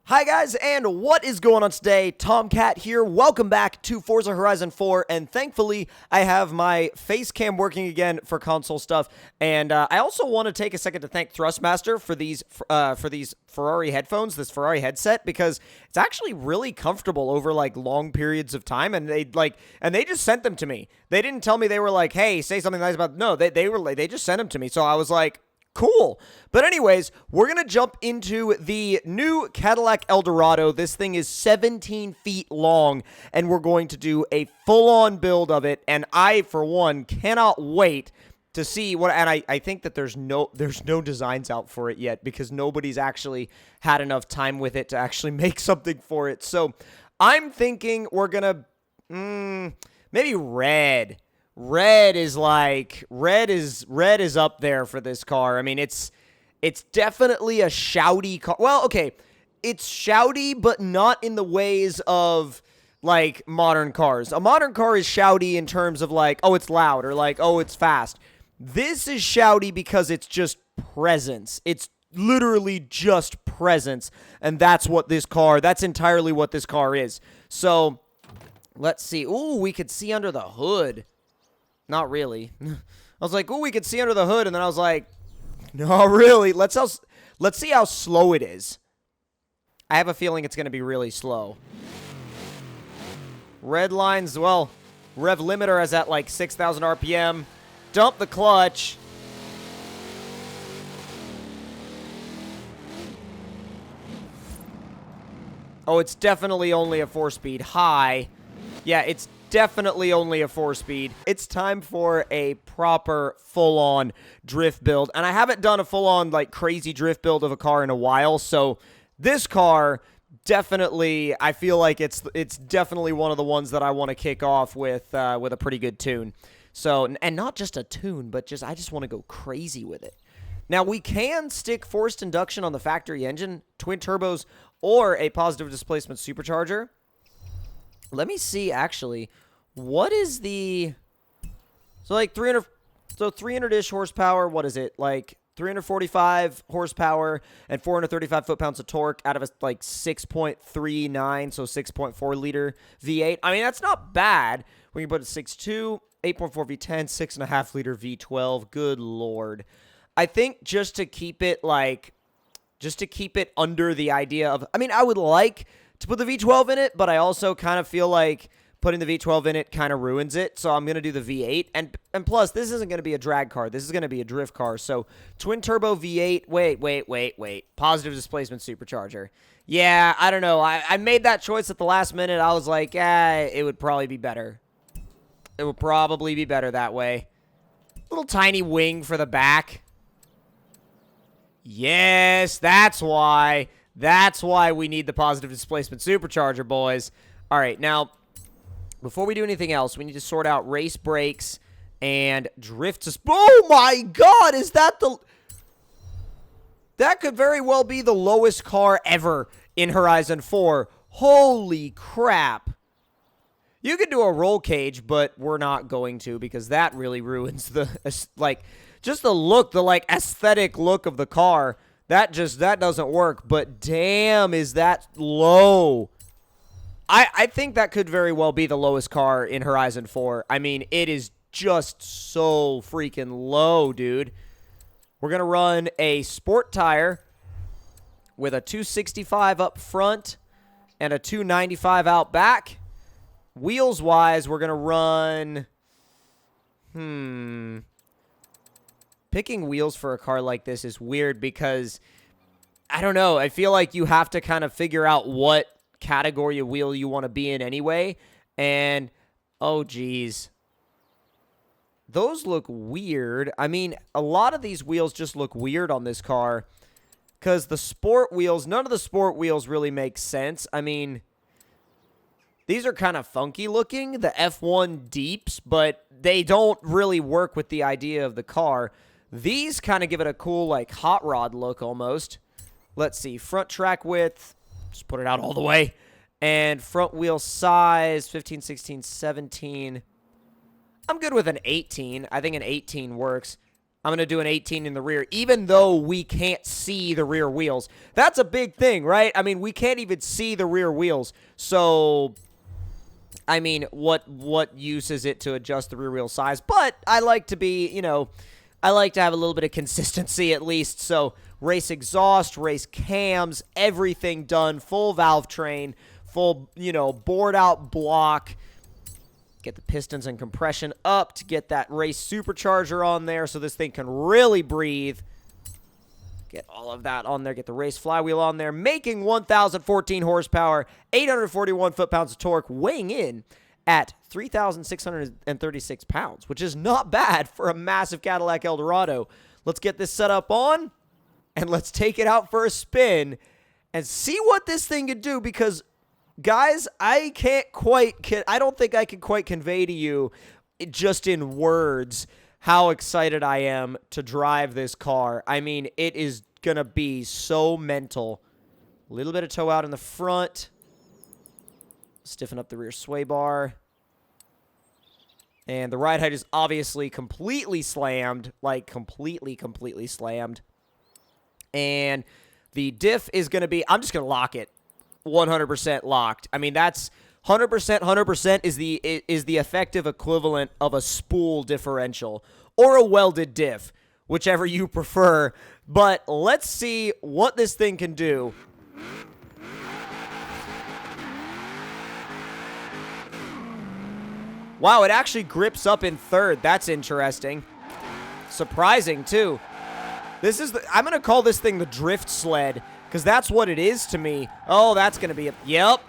Hi guys, and what is going on today? Tomcat here. Welcome back to Forza Horizon 4, and thankfully I have my face cam working again for console stuff. And I also want to take a second to thank Thrustmaster for these Ferrari headphones, this Ferrari headset, because it's actually really comfortable over like long periods of time. And they just sent them to me. They didn't tell me they were like, "Hey, say something nice about." No, they just sent them to me. So I was like, cool. But anyways, we're going to jump into the new Cadillac Eldorado. This thing is 17 feet long, and we're going to do a full-on build of it. And I, for one, cannot wait to see what. And I think that there's no designs out for it yet because nobody's actually had enough time with it to actually make something for it. So I'm thinking we're going to maybe red. Red is up there for this car. I mean, it's definitely a shouty car. Well, okay, it's shouty, but not in the ways of like modern cars. A modern car is shouty in terms of like, oh, it's loud, or like, oh, it's fast. This is shouty because it's just presence. It's literally just presence, and that's entirely what this car is. So let's see. Ooh, we could see under the hood. Not really. I was like, oh, we could see under the hood, and then I was like, no, really. Let's see how slow it is. I have a feeling it's going to be really slow. Red lines, well, rev limiter is at like 6,000 RPM. Dump the clutch. Oh, it's definitely only a 4-speed. High. Yeah, it's definitely only a 4-speed. It's time for a proper full-on drift build. And I haven't done a full-on like crazy drift build of a car in a while. So this car definitely, I feel like it's definitely one of the ones that I want to kick off with a pretty good tune. So, and not just a tune, but I just want to go crazy with it. Now, we can stick forced induction on the factory engine, twin turbos, or a positive displacement supercharger. Let me see, actually, what is the, so like 300-ish horsepower, what is it, like 345 horsepower and 435 foot-pounds of torque out of a, like, 6.39, so 6.4 liter V8. I mean, that's not bad. We can put a 6.2, 8.4 V10, 6.5 liter V12, good lord. I think just to keep it, under the idea of, I mean, I would like to put the V12 in it, but I also kind of feel like putting the V12 in it kind of ruins it, so I'm going to do the V8. And plus, this isn't going to be a drag car. This is going to be a drift car. So, twin-turbo V8. Wait. Positive displacement supercharger. Yeah, I don't know. I made that choice at the last minute. I was like, it would probably be better. It would probably be better that way. Little tiny wing for the back. Yes, that's why. That's why we need the positive displacement supercharger, boys. All right, now, before we do anything else, we need to sort out race brakes and drift. Oh, my God, is that the... That could very well be the lowest car ever in Horizon 4. Holy crap. You could do a roll cage, but we're not going to because that really ruins the, like, just the look, the, like, aesthetic look of the car. That doesn't work, but damn, is that low. I think that could very well be the lowest car in Horizon 4. I mean, it is just so freaking low, dude. We're going to run a sport tire with a 265 up front and a 295 out back. Wheels-wise, we're going to run... Picking wheels for a car like this is weird because, I don't know, I feel like you have to kind of figure out what category of wheel you want to be in anyway. And, oh, geez. Those look weird. I mean, a lot of these wheels just look weird on this car because the sport wheels, none of the sport wheels really make sense. I mean, these are kind of funky looking, the F1 Deeps, but they don't really work with the idea of the car. These kind of give it a cool, like, hot rod look almost. Let's see. Front track width. Just put it out all the way. And front wheel size, 15, 16, 17. I'm good with an 18. I think an 18 works. I'm going to do an 18 in the rear, even though we can't see the rear wheels. That's a big thing, right? I mean, we can't even see the rear wheels. So, I mean, what use is it to adjust the rear wheel size? But I like to be, you know, I like to have a little bit of consistency at least. So, race exhaust, race cams, everything done, full valve train, full, you know, bored out block. Get the pistons and compression up to get that race supercharger on there so this thing can really breathe. Get all of that on there. Get the race flywheel on there. Making 1,014 horsepower, 841 foot-pounds of torque, weighing in at 3,636 pounds, which is not bad for a massive Cadillac Eldorado. Let's get this set up on, and let's take it out for a spin and see what this thing can do, because guys, I don't think I can quite convey to you just in words how excited I am to drive this car. I mean, it is going to be so mental. A little bit of toe out in the front. Stiffen up the rear sway bar. And the ride height is obviously completely slammed. Like, completely slammed. And the diff is going to be, I'm just going to lock it. 100% locked. I mean, that's 100% is the effective equivalent of a spool differential or a welded diff, whichever you prefer. But let's see what this thing can do. Wow, it actually grips up in third. That's interesting. Surprising, too. I'm going to call this thing the drift sled, because that's what it is to me. Oh, that's going to be yep.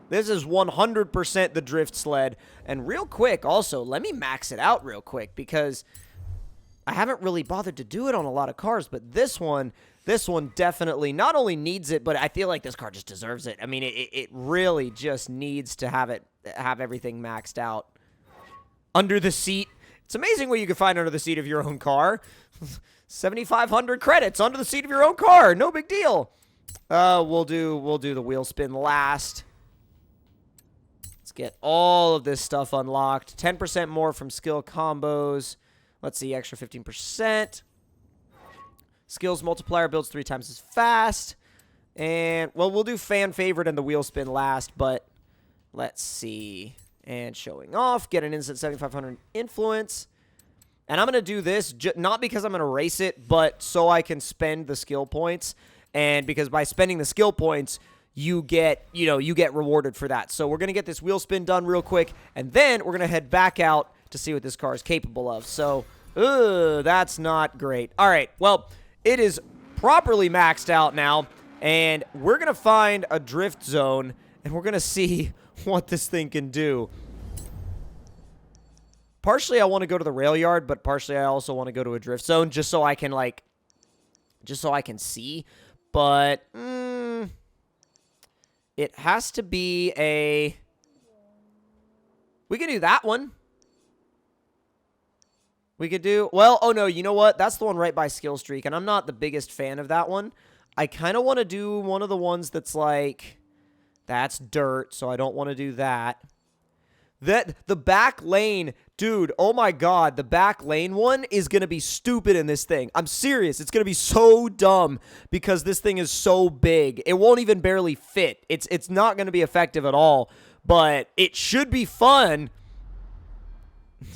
This is 100% the drift sled. And real quick, also, let me max it out real quick, because I haven't really bothered to do it on a lot of cars, but this one definitely not only needs it, but I feel like this car just deserves it. I mean, it really just needs to have everything maxed out. Under the seat. It's amazing what you can find under the seat of your own car. 7,500 credits under the seat of your own car. No big deal. We'll do the wheel spin last. Let's get all of this stuff unlocked. 10% more from skill combos. Let's see, extra 15%. Skills multiplier builds 3 times as fast. And, well, we'll do fan favorite and the wheel spin last, but let's see. And showing off. Get an instant 7,500 influence. And I'm going to do this not because I'm going to race it, but so I can spend the skill points. And because by spending the skill points, you get rewarded for that. So we're going to get this wheel spin done real quick, and then we're going to head back out to see what this car is capable of. So, that's not great. All right, well, it is properly maxed out now, and we're going to find a drift zone, and we're going to see what this thing can do. Partially, I want to go to the rail yard, but partially, I also want to go to a drift zone just so I can, see. But, it has to be a... We could do that one. We could do... Well, oh no, you know what? That's the one right by Skill Streak, and I'm not the biggest fan of that one. I kind of want to do one of the ones that's like... That's dirt, so I don't want to do that. The back lane, dude, oh my god, the back lane one is going to be stupid in this thing. I'm serious. It's going to be so dumb because this thing is so big. It won't even barely fit. It's not going to be effective at all, but it should be fun.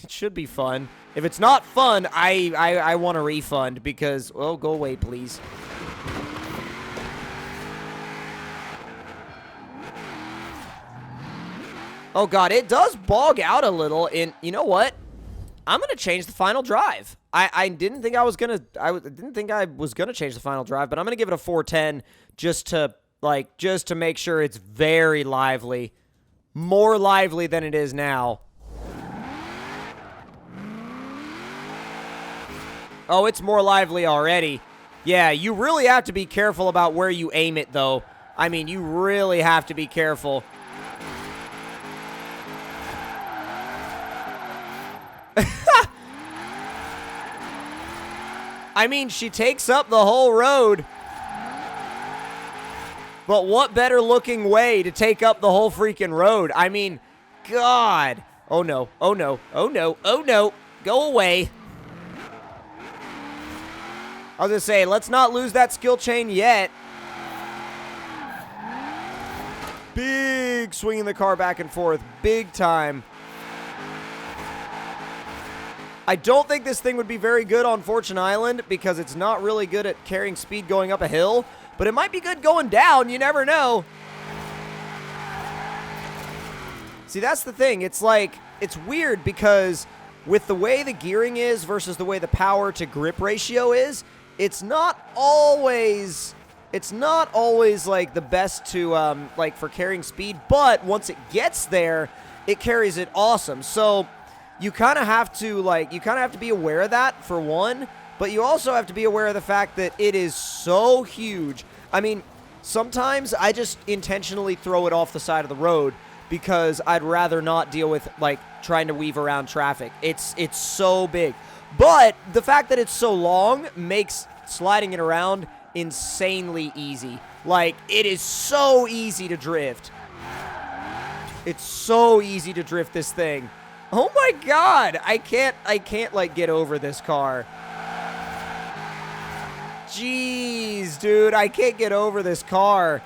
It should be fun. If it's not fun, I want a refund because, oh, go away, please. Oh, God, it does bog out a little. And you know what? I'm going to change the final drive. I didn't think I was going to... I didn't think I was going to change the final drive, but I'm going to give it a 410 just to make sure it's very lively. More lively than it is now. Oh, it's more lively already. Yeah, you really have to be careful about where you aim it, though. I mean, you really have to be careful. I mean, she takes up the whole road. But what better looking way to take up the whole freaking road? I mean, God. Oh, no. Oh, no. Oh, no. Oh, no. Go away. I was going to say, let's not lose that skill chain yet. Big swinging the car back and forth. Big time. I don't think this thing would be very good on Fortune Island because it's not really good at carrying speed going up a hill, but it might be good going down. You never know. See, that's the thing. It's like, it's weird because with the way the gearing is versus the way the power to grip ratio is, it's not always like the best to, like for carrying speed, but once it gets there, it carries it awesome. So you kind of have to be aware of that for one, but you also have to be aware of the fact that it is so huge. I mean, sometimes I just intentionally throw it off the side of the road because I'd rather not deal with like trying to weave around traffic. It's so big. But the fact that it's so long makes sliding it around insanely easy. Like, it is so easy to drift. It's so easy to drift this thing. Oh my god, I can't like get over this car. Jeez, dude, I can't get over this car.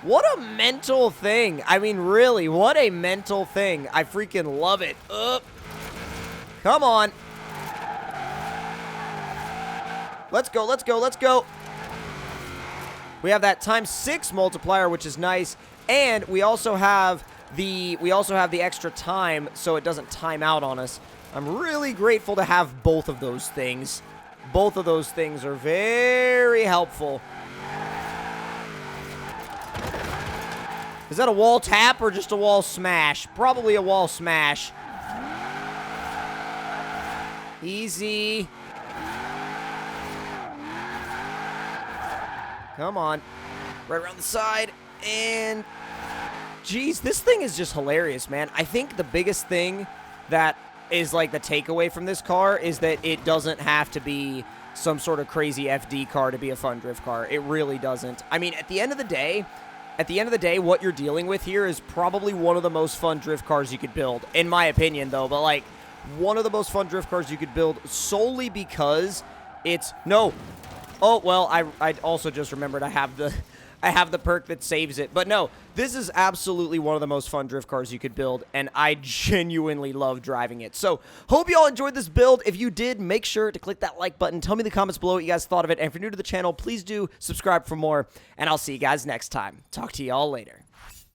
What a mental thing. I mean, really, what a mental thing. I freaking love it. Come on. Let's go, let's go, let's go. We have that ×6 multiplier, which is nice, and we also have the extra time so it doesn't time out on us. I'm really grateful to have both of those things. Both of those things are very helpful. Is that a wall tap or just a wall smash? Probably a wall smash. Easy. Come on. Right around the side. And geez, this thing is just hilarious, man. I think the biggest thing that is like the takeaway from this car is that it doesn't have to be some sort of crazy FD car to be a fun drift car. It really doesn't. I mean, at the end of the day, what you're dealing with here is probably one of the most fun drift cars you could build, in my opinion, though. But like, one of the most fun drift cars you could build solely because it's no. Oh well, I also just remembered I have the perk that saves it. But no, this is absolutely one of the most fun drift cars you could build, and I genuinely love driving it. So, hope you all enjoyed this build. If you did, make sure to click that like button. Tell me in the comments below what you guys thought of it. And if you're new to the channel, please do subscribe for more, and I'll see you guys next time. Talk to you all later.